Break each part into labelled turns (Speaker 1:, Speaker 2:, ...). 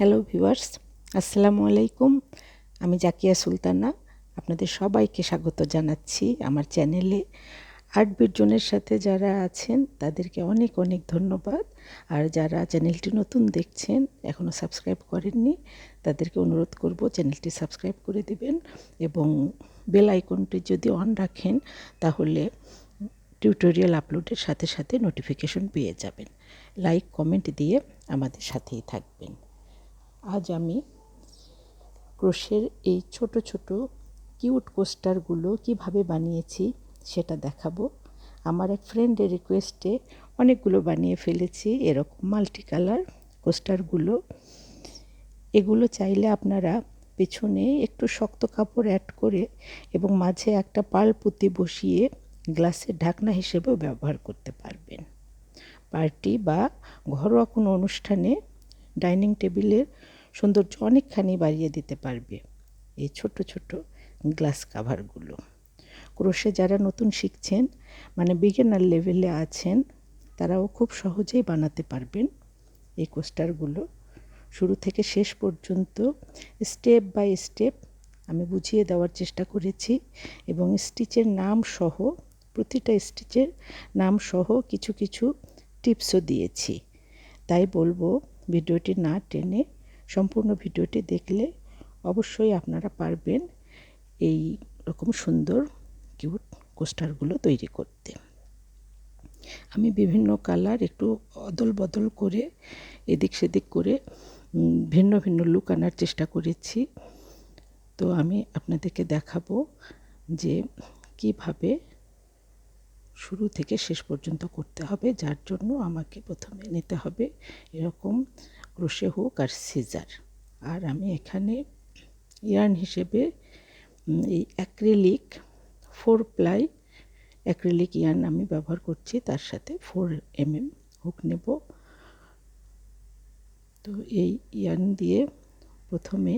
Speaker 1: Hello viewers, আসসালামু আলাইকুম। আমি জাকিয়া সুলতানা আপনাদের সবাইকে স্বাগত জানাচ্ছি আমার চ্যানেলে। আর্টবিট জোনের সাথে যারা আছেন তাদেরকে অনেক অনেক ধন্যবাদ। আর যারা চ্যানেলটি নতুন দেখছেন, এখনও সাবস্ক্রাইব করেননি, তাদেরকে অনুরোধ করব চ্যানেলটি সাবস্ক্রাইব করে দিবেন এবং বেল আইকনটি যদি অন রাখেন তাহলে টিউটোরিয়াল আপলোডের সাথে সাথে নোটিফিকেশন পেয়ে যাবেন। লাইক কমেন্ট দিয়ে আমাদের সাথেই থাকবেন। আজ আমি ক্রোশের এই ছোট ছোট কিউট কোস্টারগুলো কিভাবে বানিয়েছি সেটা দেখাবো। আমার এক ফ্রেন্ডের রিকোয়েস্টে অনেকগুলো বানিয়ে ফেলেছি এরকম মাল্টি কালার কোস্টারগুলো। এগুলো চাইলে আপনারা পেছনে একটু শক্ত কাপড় অ্যাড করে এবং মাঝে একটা পার্ল পুঁতি বসিয়ে গ্লাসের ঢাকনা হিসেবেও ব্যবহার করতে পারবেন। পার্টি বা ঘরোয়া কোনো অনুষ্ঠানে ডাইনিং টেবিলের সৌন্দর্য অনেকখানি বাড়িয়ে দিতে পারবে এই ছোট ছোট গ্লাস কাভারগুলো। ক্রোশে যারা নতুন শিখছেন, মানে বিগিনার লেভেলে আছেন, তারাও খুব সহজেই বানাতে পারবেন এই কোস্টারগুলো। শুরু থেকে শেষ পর্যন্ত স্টেপ বাই স্টেপ আমি বুঝিয়ে দেওয়ার চেষ্টা করেছি এবং স্টিচের নাম সহ, প্রতিটা স্টিচের নাম সহ কিছু কিছু টিপসও দিয়েছি। তাই বলবো, ভিডিওটি না টেনে সম্পূর্ণ ভিডিওটি দেখলে অবশ্যই আপনারা পারবেন এই রকম সুন্দর কিউট কোস্টারগুলো তৈরি করতে। আমি বিভিন্ন কালার একটু অদল বদল করে এদিক সেদিক করে ভিন্ন ভিন্ন লুক আনার চেষ্টা করেছি। তো আমি আপনাদেরকে দেখাবো যে কিভাবে শুরু থেকে শেষ পর্যন্ত করতে হবে, যার জন্য আমাকে প্রথমে নিতে হবে এরকম ক্রোশে হুক আর সিজার। আর আমি এখানে ইয়ার্ন হিসেবে এই অ্যাক্রিলিক 4 প্লাই অ্যাক্রিলিক ইয়ার্ন আমি ব্যবহার করছি, তার সাথে 4 mm হুক নেব। তো এই ইয়ার্ন দিয়ে প্রথমে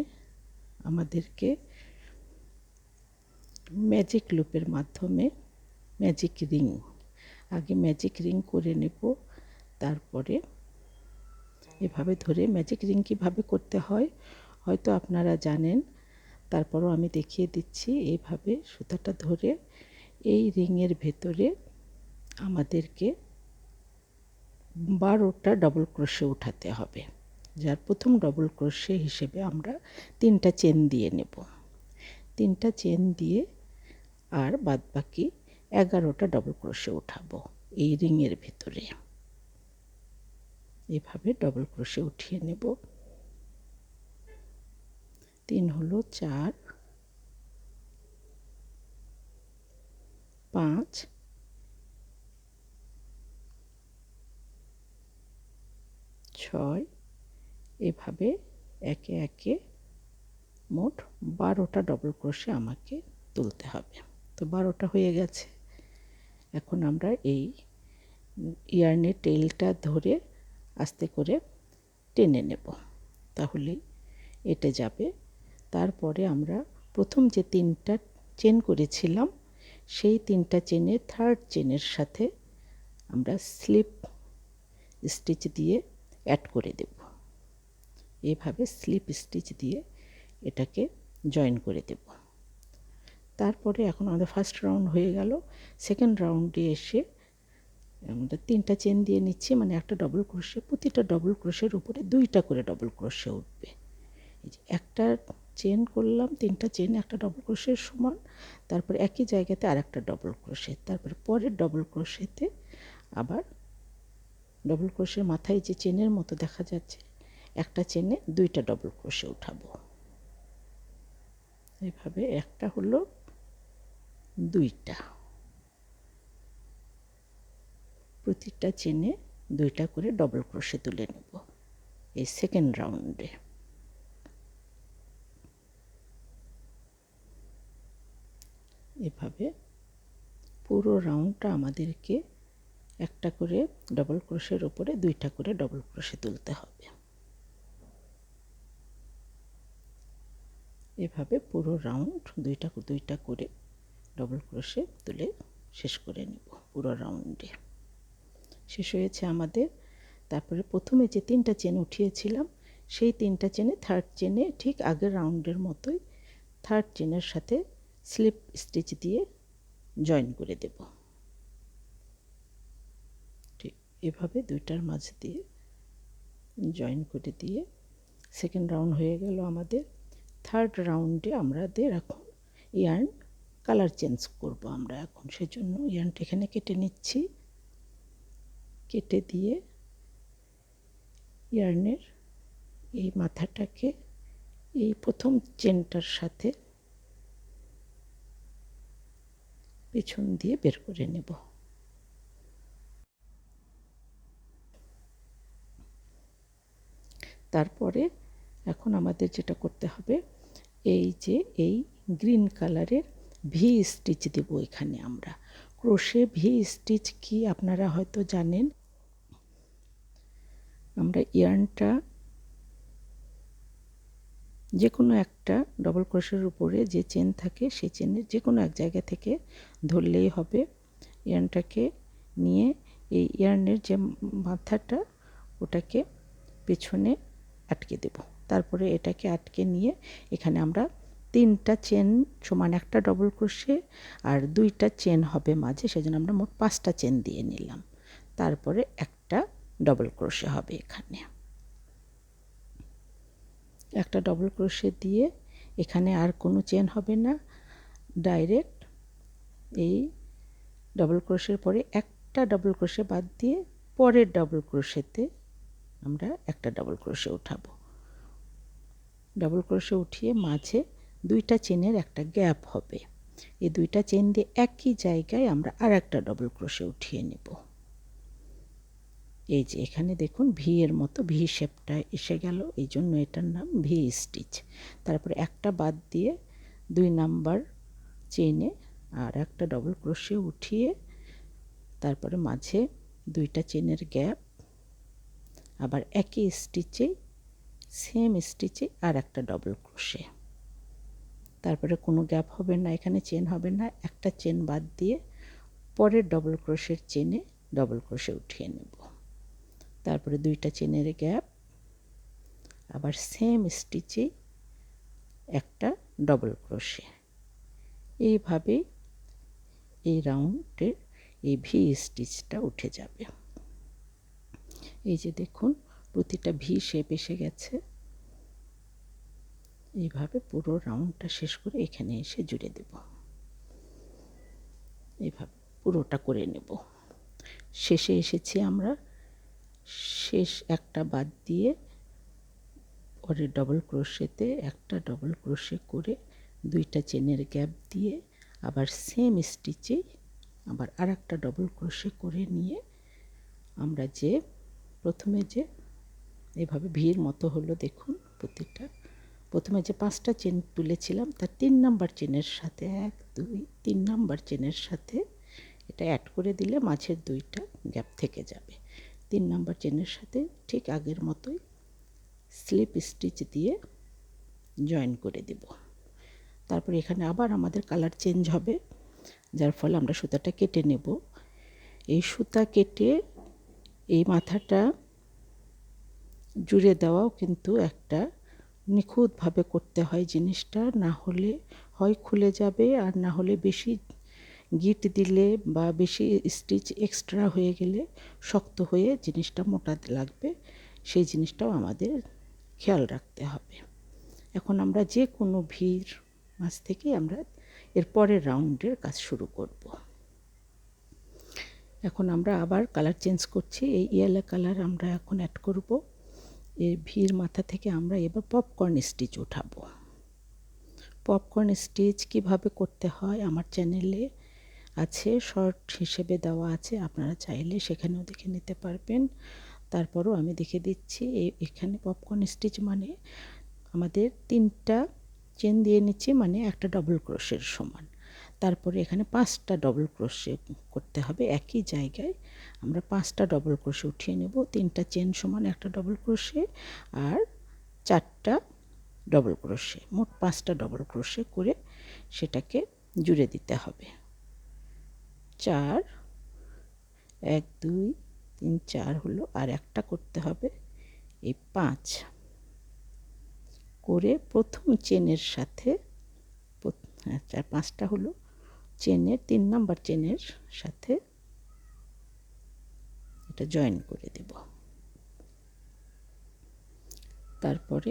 Speaker 1: আমাদেরকে ম্যাজিক লুপের মাধ্যমে ম্যাজিক রিং, আগে ম্যাজিক রিং করে নেব, তারপরে এভাবে ধরে ম্যাজিক রিং কীভাবে করতে হয় হয়তো আপনারা জানেন, তারপরও আমি দেখিয়ে দিচ্ছি। এইভাবে সুতাটা ধরে এই রিংয়ের ভেতরে আমাদেরকে 12টা ডবল ক্রোশে উঠাতে হবে, যার প্রথম ডবল ক্রোশে হিসেবে আমরা 3টা চেন দিয়ে নেব। 3টা চেন দিয়ে আর বাদবাকি 11টা ডবল ক্রোশে উঠাবো এই রিংয়ের ভেতরে। এভাবে ডবল ক্রোশে উঠিয়ে নেব। 3 হলো 4, 5, 6, এভাবে একে একে মোট 12টা ডবল ক্রোশে আমাকে তুলতে হবে। তো 12টা হয়ে গেছে। এখন আমরা এই ইয়ার্নের টেলটা ধরে আস্তে করে টেনে নেব, তাহলেই এটে যাবে। তারপরে আমরা প্রথম যে 3টা চেন করেছিলাম সেই 3টা চেনের 3rd চেনের সাথে আমরা স্লিপ স্টিচ দিয়ে অ্যাড করে দেব। এইভাবে স্লিপ স্টিচ দিয়ে এটাকে জয়েন করে দেব। তারপরে এখন আমাদের ফার্স্ট রাউন্ড হয়ে গেল। সেকেন্ড রাউন্ডে এসে আমরা 3টা চেন দিয়ে নিচ্ছি, মানে একটা ডবল ক্রোশে, প্রতিটা ডবল ক্রোশের উপরে 2টা করে ডবল ক্রোশে উঠবে। এই যে একটা চেন করলাম, 3টা চেন একটা ডবল ক্রোশের সমান, তারপর একই জায়গাতে আরেকটা ডবল ক্রোশে, তারপরে পরের ডবল ক্রোশেতে আবার ডবল ক্রোশের মাথায় যে চেনের মতো দেখা যাচ্ছে একটা চেনে 2টা ডবল ক্রোশে উঠাবো। এইভাবে একটা হলো, 2টা, প্রতিটা চেনে 2টা করে ডবল ক্রোশে তুলে নেব এই সেকেন্ড রাউন্ডে। এভাবে পুরো রাউন্ডটা আমাদেরকে একটা করে ডবল ক্রোশের উপরে 2টা করে ডবল ক্রোশে তুলতে হবে। এভাবে পুরো রাউন্ড 2টা করে ডবল ক্রোশে তুলে শেষ করে নেব। পুরো রাউন্ডে শেষ হয়েছে আমাদের। তারপরে প্রথমে যে 3টা চেন উঠিয়েছিলাম সেই 3টা চেনে থার্ড চেনে ঠিক আগের রাউন্ডের মতোই থার্ড চেনের সাথে স্লিপ স্টিচ দিয়ে জয়েন করে দেব। ঠিক এভাবে দুইটার মাঝে দিয়ে জয়েন করে দিয়ে সেকেন্ড রাউন্ড হয়ে গেল আমাদের। থার্ড রাউন্ডে আমাদের এখন ইয়ার্ন কালার চেঞ্জ করব আমরা এখন, সেজন্য ইয়ার্নটা এখানে কেটে নিচ্ছি। কেটে দিয়ে ইয়ার্নের এই মাথাটাকে এই প্রথম চেনটার সাথে পেছন দিয়ে বের করে নেব। তারপরে এখন আমাদের যেটা করতে হবে, এই যে এই গ্রিন কালারের ভি স্টিচ দেব এখানে আমরা। ক্রোশে ভি স্টিচ কি আপনারা হয়তো জানেন। আমরা ইয়ার্নটা যে কোনো একটা ডবল ক্রোশের উপরে যে চেন থাকে সেই চেনের যে কোনো এক জায়গা থেকে ধরলেই হবে। ইয়ার্নটাকে নিয়ে এই ইয়ার্নের যে মাথাটা ওটাকে পেছনে আটকে দেব। তারপরে এটাকে আটকে নিয়ে এখানে আমরা 3টা চেন সমান একটা ডবল ক্রোশে আর 2টা চেন হবে মাঝে, সেজন্য আমরা মোট 5টা চেন দিয়ে নিলাম। তারপরে একটা ডবল ক্রোশে হবে এখানে। একটা ডবল ক্রোশে দিয়ে এখানে আর কোনো চেন হবে না, ডাইরেক্ট এই ডবল ক্রোশের পরে একটা ডবল ক্রোশে বাদ দিয়ে পরের ডবল ক্রোশেতে আমরা একটা ডবল ক্রোশে উঠাবো। ডবল ক্রোশে উঠিয়ে মাঝে 2টা চেনের একটা গ্যাপ হবে। এই 2টা চেন দিয়ে একই জায়গায় আমরা আর একটা ডবল ক্রোশে উঠিয়ে নেব। এই যে এখানে দেখুন ভি এর মতো ভি শেপটা এসে গেল, এই জন্য এটার নাম ভি স্টিচ। তারপরে একটা বাদ দিয়ে 2 নাম্বার চেনে আর একটা ডবল ক্রোশে উঠিয়ে তারপরে মাঝে 2টা চেনের গ্যাপ, আবার একই স্টিচে সেম স্টিচে আর একটা ডবল ক্রোশে। তারপরে কোনো গ্যাপ হবে না, এখানে চেন হবে না, একটা চেন বাদ দিয়ে পরের ডবল ক্রোশের চেনে ডবল ক্রোশে উঠিয়ে নেব। তারপরে 2টা চেনের গ্যাপ, আবার সেম স্টিচে একটা ডবল ক্রোশে। এইভাবে এই রাউন্ডের এই ভি স্টিচটা উঠে যাবে। এই যে দেখুন প্রতিটা ভি শেপ এসে গেছে। এইভাবে পুরো রাউন্ডটা শেষ করে এখানে এসে জুড়ে দেব। এইভাবে পুরোটা করে নেব। শেষে এসেছি আমরা, শেষ একটা বাদ দিয়ে পরে ডবল ক্রোশেতে একটা ডবল ক্রোশে করে 2টা চেনের গ্যাপ দিয়ে আবার সেম স্টিচে আবার আর একটা ডবল ক্রোশে করে নিয়ে আমরা যে প্রথমে যে এভাবে ভিড় মতো হলো দেখুন প্রতিটা, প্রথমে যে 5টা চেন তুলেছিলাম তার 3 নাম্বার চেনের সাথে 1 2 3 নাম্বার চেনের সাথে এটা অ্যাড করে দিলে মাঝের 2টা গ্যাপ থেকে যাবে। 3 নাম্বার চেনের সাথে ঠিক আগের মতোই স্লিপ স্টিচ দিয়ে জয়েন করে দেব। তারপর এখানে আবার আমাদের কালার চেঞ্জ হবে, যার ফলে আমরা সুতাটা কেটে নেব। এই সুতা কেটে এই মাথাটা জুড়ে দেওয়াও কিন্তু একটা নিখুঁতভাবে করতে হয় জিনিসটা, না হলে হয় খুলে যাবে আর না হলে বেশি গিট দিলে বা বেশি স্টিচ এক্সট্রা হয়ে গেলে শক্ত হয়ে জিনিসটা মোটা লাগবে, সেই জিনিসটাও আমাদের খেয়াল রাখতে হবে। এখন আমরা যে কোনো ভিড় মাঝ থেকে আমরা এর পরের রাউন্ডের কাজ শুরু করব। এখন আমরা আবার কালার চেঞ্জ করছি, এই ইয়েলো কালার আমরা এখন অ্যাড করব। এই ভিড় মাথা থেকে আমরা এবার পপকর্ন স্টিচ উঠাবো। পপকর্ন স্টিচ কিভাবে করতে হয় আমার চ্যানেলে আছে, শর্ট হিসেবে দেওয়া আছে, আপনারা চাইলে সেখানেও দেখে নিতে পারবেন। তারপরও আমি দেখে দিচ্ছি। এখানে পপকর্ন স্টিচ মানে আমাদের 3টা চেন দিয়ে নিচ্ছি, মানে একটা ডবল ক্রোশের সমান। তারপরে এখানে 5টা ডবল ক্রোশে করতে হবে একই জায়গায়। আমরা 5টা ডবল ক্রোশে উঠিয়ে নেব। 3টা চেন সমান একটা ডবল ক্রোশে আর 4টা ডবল ক্রোশে, মোট 5টা ডবল ক্রোশে করে সেটাকে জুড়ে দিতে হবে। 4 1 2 3 4 হলো, আর একটা করতে হবে এই 5। করে প্রথম চেনের সাথে, হ্যাঁ 5টা হলো, চেনের 3 নাম্বার চেনের সাথে এটা জয়েন করে দেব। তারপরে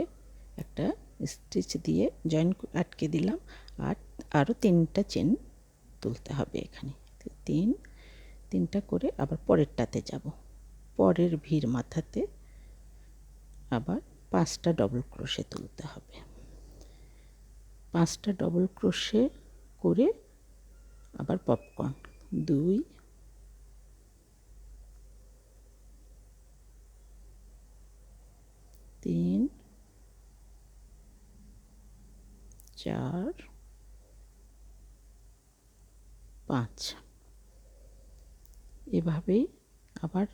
Speaker 1: একটা স্টিচ দিয়ে জয়েন আটকে দিলাম, আর আরও 3টা চেন তুলতে হবে এখানে। 3টা করে আবার পরেরটাতে যাব, পরের ভির মাথাতে আবার 5টা ডবল ক্রোশে তুলতে হবে। 5টা ডবল ক্রোশে করে আবার পপকর্ন 2 3 4 5, এভাবেই আবার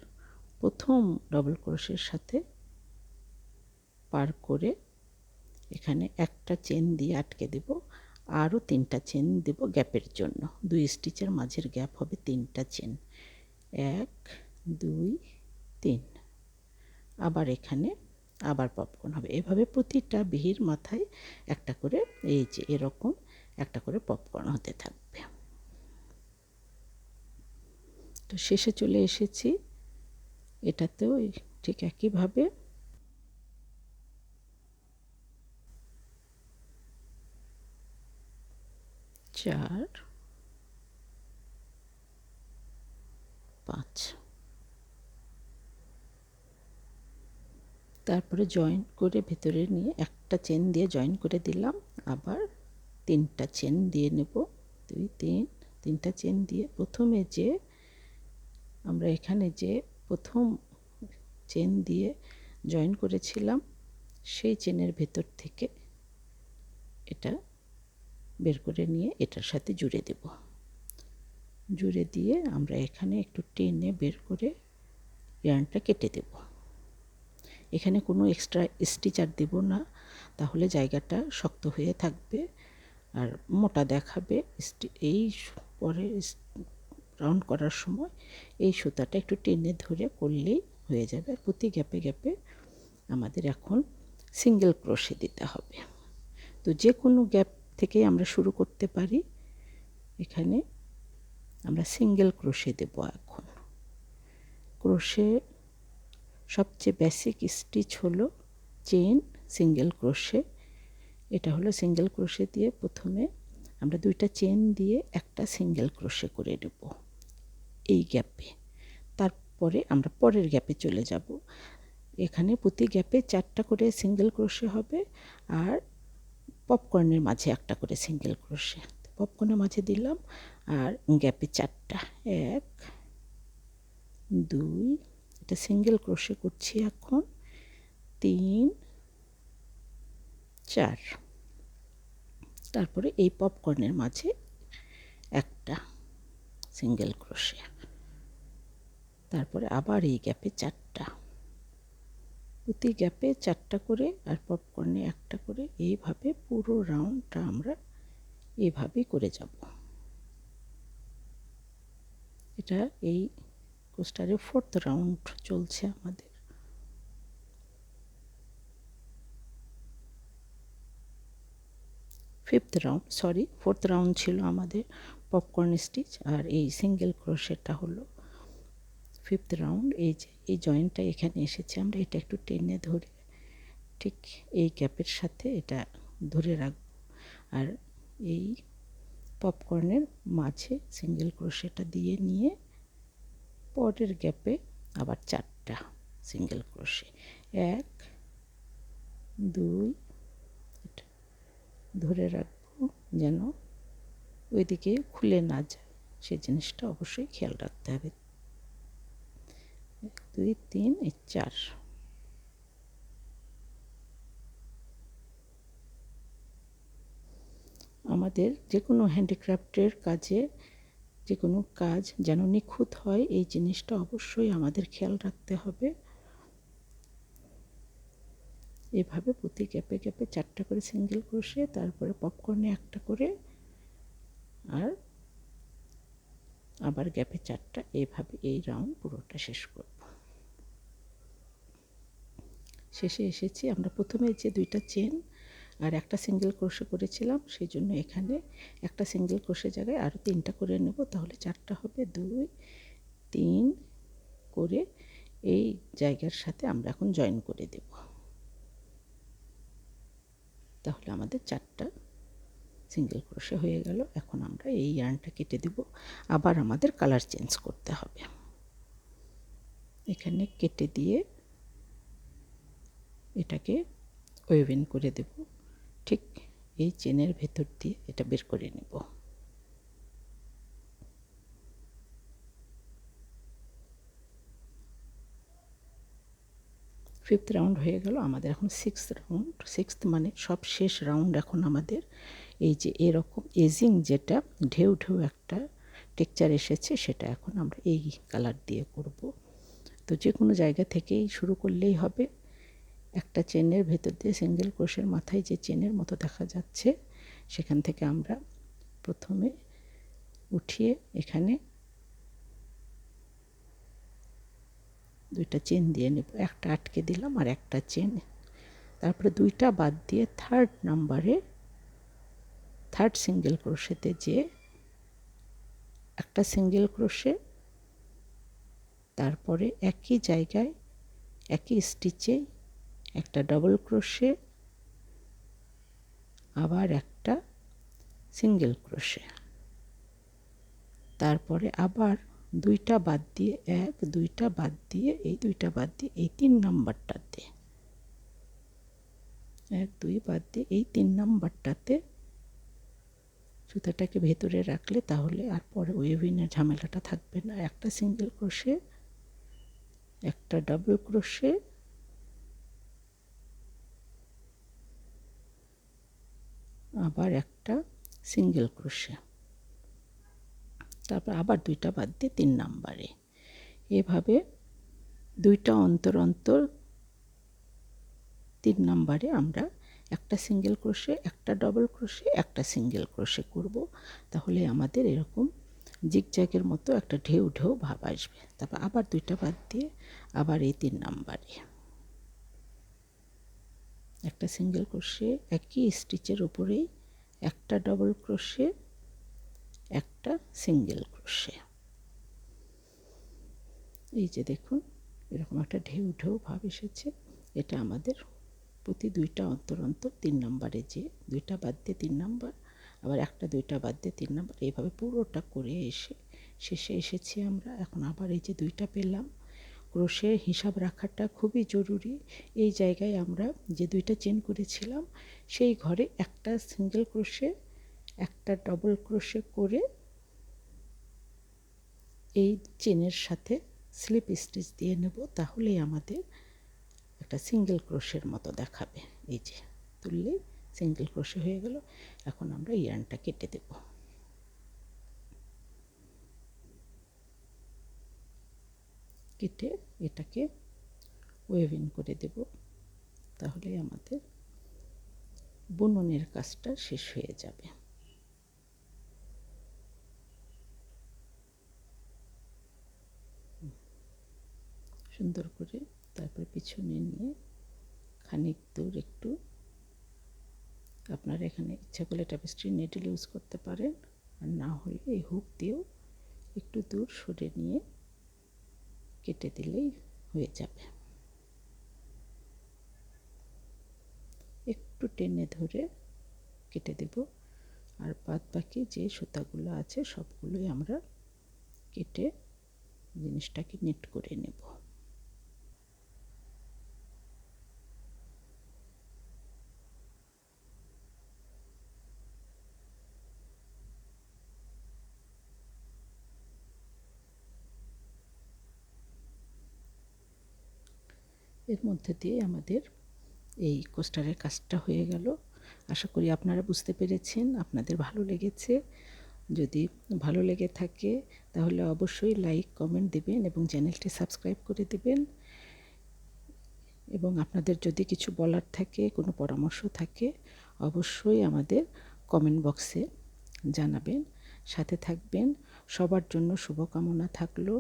Speaker 1: প্রথম ডবল ক্রোশের সাথে পার করে এখানে একটা চেন দিয়ে আটকে দেব, আরও 3টা চেন দেব গ্যাপের জন্য। 2 স্টিচের মাঝের গ্যাপ হবে 3টা চেন, 1 2 3। আবার এখানে আবার পপকর্ন হবে। এভাবে প্রতিটা ভির মাথায় একটা করে, এই যে এরকম একটা করে পপকর্ন হতে থাকবে। তো শেষে চলে এসেছি। এটাতেও ঠিক একইভাবে চার 5, তারপরে জয়েন করে ভেতরে নিয়ে একটা চেন দিয়ে জয়েন করে দিলাম, আবার 3টা চেন দিয়ে নেব, 2 3, 3টা চেন দিয়ে প্রথমে যে আমরা এখানে যে প্রথম চেন দিয়ে জয়েন করেছিলাম সেই চেনের ভেতর থেকে এটা বের করে নিয়ে এটার সাথে জুড়ে দেব। জুড়ে দিয়ে আমরা এখানে একটু টেনে বের করে ইয়ার্নটা কেটে দেব। এখানে কোনো এক্সট্রা স্টিচ আর দেব না, তাহলে জায়গাটা শক্ত হয়ে থাকবে আর মোটা দেখাবে। এই পরে রাউন্ড করার সময় এই সুতাটা একটু টেনে ধরে করলেই হয়ে যাবে। প্রতি গ্যাপে গ্যাপে আমাদের এখন সিঙ্গেল ক্রোশে দিতে হবে। তো যে কোনো গ্যাপ থেকে আমরা শুরু করতে পারি। এখানে আমরা সিঙ্গেল ক্রোশে দেব। এখন ক্রোশে সবচেয়ে বেসিক স্টিচ হলো চেন সিঙ্গেল ক্রোশে। এটা হলো সিঙ্গেল ক্রোশে দিয়ে প্রথমে আমরা 2টা চেন দিয়ে একটা সিঙ্গেল ক্রোশে করে নেব এই গ্যাপে। তারপরে আমরা পরের গ্যাপে চলে যাব। এখানে প্রতি গ্যাপে 4টা করে সিঙ্গেল ক্রোশে হবে, আর পপকর্নের মাঝে একটা করে সিঙ্গেল ক্রোশে। পপকর্নের মাঝে দিলাম, আর গ্যাপে 4টা, 1 2, এটা সিঙ্গেল ক্রোশে করছি এখন, 3 4। তারপরে এই পপকর্নের মাঝে একটা সিঙ্গেল ক্রোশে, তারপরে আবার এই গ্যাপে 4টা, প্রতি গ্যাপে 4টা করে, আর পপকর্নে একটা করে। এইভাবে পুরো রাউন্ডটা আমরা এইভাবেই করে যাব। এটা এই কোস্টারের 4th রাউন্ড চলছে আমাদের। Fifth round, sorry 4th round ছিল আমাদের পপকর্ন স্টিচ, আর এই সিঙ্গেল ক্রোশেটা হলো 5th রাউন্ড। এই যে এই জয়েন্টটা এখানে এসেছে, আমরা এটা একটু টেনে ধরে ঠিক এই গ্যাপের সাথে এটা ধরে রাখব, আর এই পপকর্নের মাঝে সিঙ্গেল ক্রোশেটা দিয়ে নিয়ে পরের গ্যাপে আবার 4টা সিঙ্গেল ক্রোশে, 1 2, এটা ধরে রাখবো যেন ওইদিকে খুলে না যায়, সেই জিনিসটা অবশ্যই খেয়াল রাখতে হবে। 1 2 3 4। আমাদের যে কোনো হ্যান্ডিক্রাফটের কাজে যে কোনো কাজ যেন নিখুঁত হয়, এই জিনিসটা অবশ্যই আমাদের খেয়াল রাখতে হবে। এভাবে প্রতি গ্যাপে গ্যাপে 4টা করে সিঙ্গেল ক্রোশে, তারপরে পপকর্নে একটা করে, আর আবার গ্যাপে 4টা। এইভাবে এই রাউন্ড পুরোটা শেষ করব। শেষে এসেছি। আমরা প্রথমে যে 2টা চেন আর একটা সিঙ্গেল ক্রোশে করেছিলাম, সেই জন্য এখানে একটা সিঙ্গেল ক্রোশে জায়গায় আরও 3টা করে নেব, তাহলে 4টা হবে। 2 3 করে এই জায়গার সাথে আমরা এখন জয়েন করে দেব। তাহলে আমাদের 4টা সিঙ্গেল ক্রোশে হয়ে গেল। এখন আমরা এই ইয়ার্নটা কেটে দেব। আবার আমাদের কালার চেঞ্জ করতে হবে। এখানে কেটে দিয়ে এটাকে ওয়েভিং করে দেব। ঠিক এই চেনের ভেতর দিয়ে এটা বের করে নেব। 5th রাউন্ড হয়ে গেল। আমাদের এখন 6th রাউন্ড। 6th মানে সব শেষ রাউন্ড। এখন আমাদের এই যে এরকম এজিং যেটা ঢেউ ঢেউ একটা টেক্সচার এসেছে, সেটা এখন আমরা এই কালার দিয়ে করব। তো যে কোনো জায়গা থেকেই শুরু করলেই হবে। একটা চেনের ভেতর দিয়ে সিঙ্গেল ক্রোশের মাথায় যে চেনের মতো দেখা যাচ্ছে, সেখান থেকে আমরা প্রথমে উঠিয়ে এখানে 2টা চেন দিয়ে নেব। একটা আটকে দিলাম আর একটা চেন, তারপরে 2টা বাদ দিয়ে 3rd নাম্বারে 3rd সিঙ্গেল ক্রোশেতে যে একটা সিঙ্গেল ক্রোশে, তারপরে একই জায়গায় একই স্টিচে একটা ডাবল ক্রোশে, আবার একটা সিঙ্গেল ক্রোশে, তারপরে আবার 2টা বাদ দিয়ে 2টা বাদ দিয়ে এই 2টা বাদ দিয়ে এই 3 নাম্বারটাতে 2 বাদ দিয়ে এই 3 নাম্বারটাতে সুতাটাকে ভেতরে রাখলে তাহলে আর পরে ওয়েভিংয়ের ঝামেলাটা থাকবে না। একটা সিঙ্গেল ক্রোশে, একটা ডাবল ক্রোশে, আবার একটা সিঙ্গেল ক্রোশে, তারপর আবার 2টা বাদ দিয়ে 3 নাম্বারে। এভাবে 2টা অন্তর অন্তর 3 নাম্বারে আমরা একটা সিঙ্গেল ক্রোশে, একটা ডাবল ক্রোশে, একটা সিঙ্গেল ক্রোশে করব। তাহলে আমাদের এরকম জিগজ্যাগের মতো একটা ঢেউ ঢেউ ভাব আসবে। তারপর আবার 2টা বাদ দিয়ে আবার এই 3 নাম্বারে একটা সিঙ্গেল ক্রোশে, একই স্টিচের উপরেই একটা ডাবল ক্রোশে, একটা সিঙ্গেল ক্রোশে। এই যে দেখুন এরকম একটা ঢেউ ঢেউ ভাব এসেছে। এটা আমাদের প্রতি 2টা অন্তর অন্তর 3 নাম্বারে যে 2টা বাদ দিয়ে 3 নাম্বার, আবার একটা 2টা বাদ দিয়ে 3 নাম্বার, এইভাবে পুরোটা করে এসে শেষে এসেছি আমরা। এখন আবার এই যে 2টা পেলাম। ক্রোশে হিসাব রাখাটা খুবই জরুরি। এই জায়গায় আমরা যে 2টা চেন করেছিলাম, সেই ঘরে একটা সিঙ্গেল ক্রোশে, একটা ডাবল ক্রোশে করে এই চেনের সাথে স্লিপ স্টিচ দিয়ে নেব। তাহলেই আমাদের একটা সিঙ্গেল ক্রোশের মতো দেখাবে। এই যে তুললেই সিঙ্গেল ক্রোশে হয়ে গেল। এখন আমরা ইয়ার্নটা কেটে দেব। কেটে এটাকে ওয়েভিং করে দেব। তাহলে আমাদের বুননের কাজটা শেষ হয়ে যাবে। সুন্দর করে তারপর পিছনে নিয়ে খানিক দূর একটু, আপনারা এখানে ইচ্ছা করলে ট্যাপেস্ট্রি নেডল ইউজ করতে পারেন, আর না হলে এই হুক দিয়েও একটু দূর সরে নিয়ে কেটে দিলেই হয়ে যাবে। একটু টেনে ধরে কেটে দেব। আর বাদ বাকি যে সুতাগুলো আছে সবগুলোই আমরা কেটে জিনিসটাকে নেট করে নেব। এর মধ্যে দিয়ে আমাদের এই কোস্টারের কাজটা হয়ে গেল। আশা করি আপনারা বুঝতে পেরেছেন, আপনাদের ভালো লেগেছে। যদি ভালো লেগে থাকে তাহলে অবশ্যই লাইক কমেন্ট দেবেন এবং চ্যানেলটি সাবস্ক্রাইব করে দেবেন। এবং আপনাদের যদি কিছু বলার থাকে, কোনো পরামর্শ থাকে, অবশ্যই আমাদের কমেন্ট বক্সে জানাবেন। সাথে থাকবেন। সবার জন্য শুভকামনা থাকলো।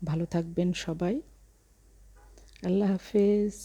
Speaker 1: ভালো থাকবেন সবাই। আল্লাহ হাফেজ।